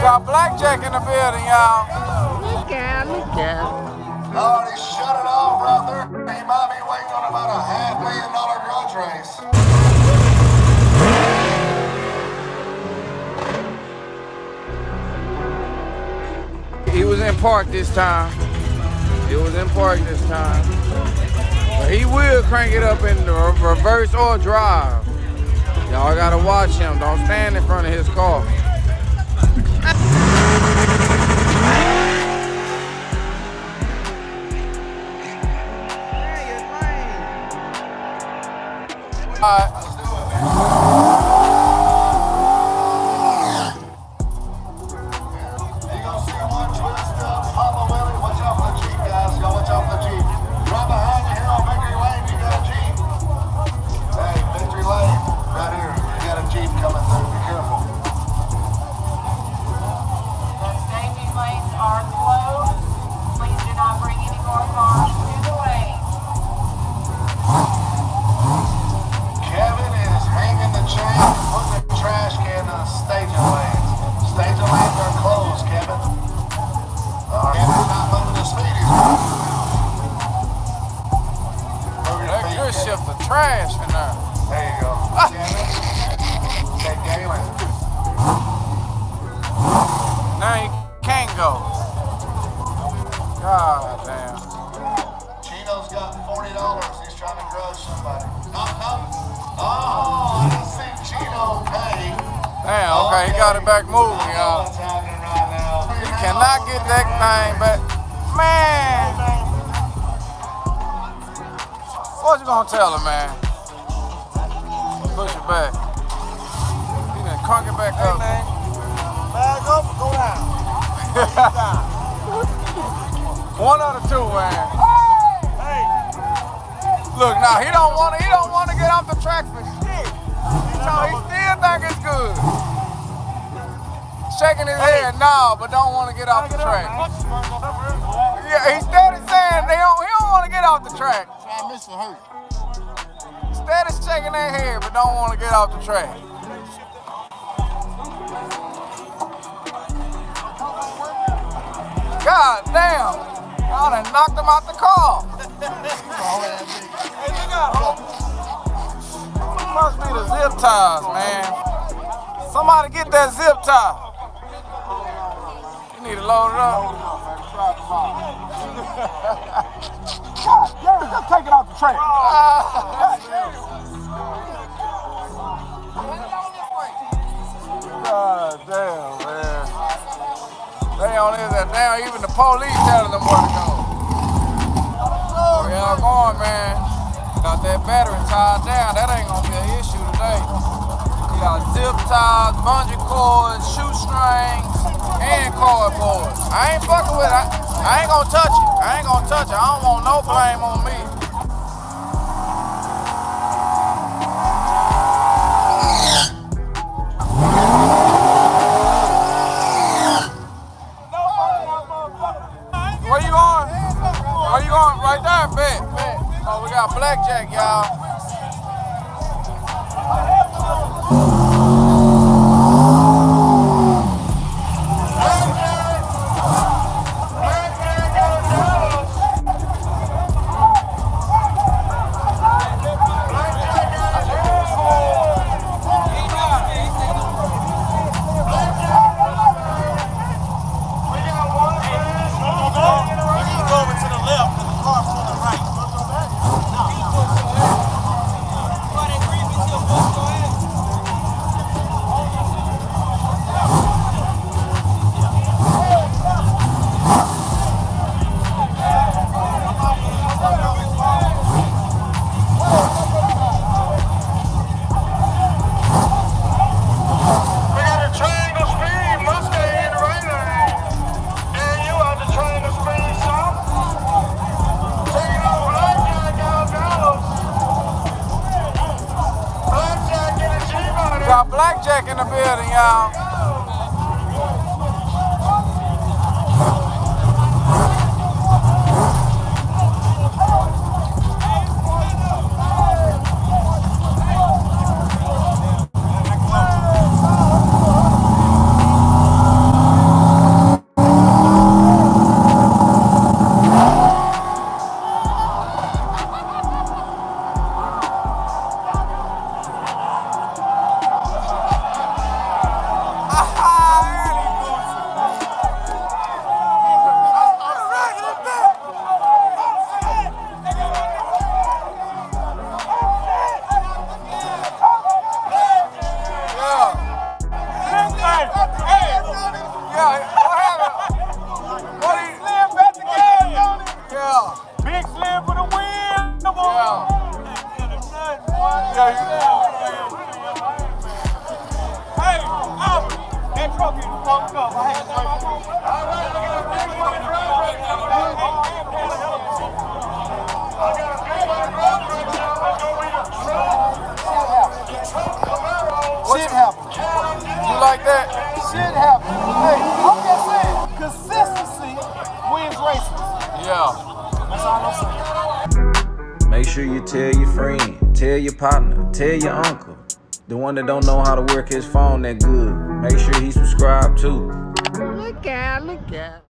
Got Blackjack in the building, y'all. Look at, look at. Already shut it off, brother. He might be waiting on about a $500,000 grudge race. He was in park this time. He was in park this time. But he will crank it up in the reverse or drive. Y'all gotta watch him. Don't stand in front of his car. All right. Trash in there. There you go. Now you can't go. God damn. Chino's got $40. He's trying to grudge somebody. No. Oh, I didn't see Chino pay. Damn, okay, he got it back moving, y'all. He cannot get that thing back. Man. What you gonna tell him, man? Push it back. He gonna crunk it back up. Man. Bag up, go down. One of the two, man. Hey. Look, now he don't want to get off the track for shit. He still think it's good. Shaking his head now, but don't want to get off the track. Yeah, he's steady saying he don't want to get off the track. Steady shaking their head, but don't want to get off the track. God damn! Y'all done knocked him out the car. Must be the zip ties, man. Somebody get that zip tie. You need to load it up. Just take it off the track. God damn, man. They on this that down, even the police telling them where to go. Where y'all going, man? Got that battery tied down. That ain't gonna be an issue today. We got zip ties, bungee cords, shoestrings, and cardboard. I ain't fucking with it. I ain't gonna touch it. I ain't gonna touch it. I don't want no blame on me. Where you going? Where you going? Right there, bet. Oh, we got Blackjack, y'all. Got Blackjack in the building, y'all. up. I had to drive through. Shit happens. You like that? Shit happens. Hey, I'm just saying, consistency wins races. Yeah. That's all I'm saying. Make sure you tell your friend, tell your partner, tell your uncle. The one that don't know how to work his phone that good. Make sure he subscribed too. Look out, look out.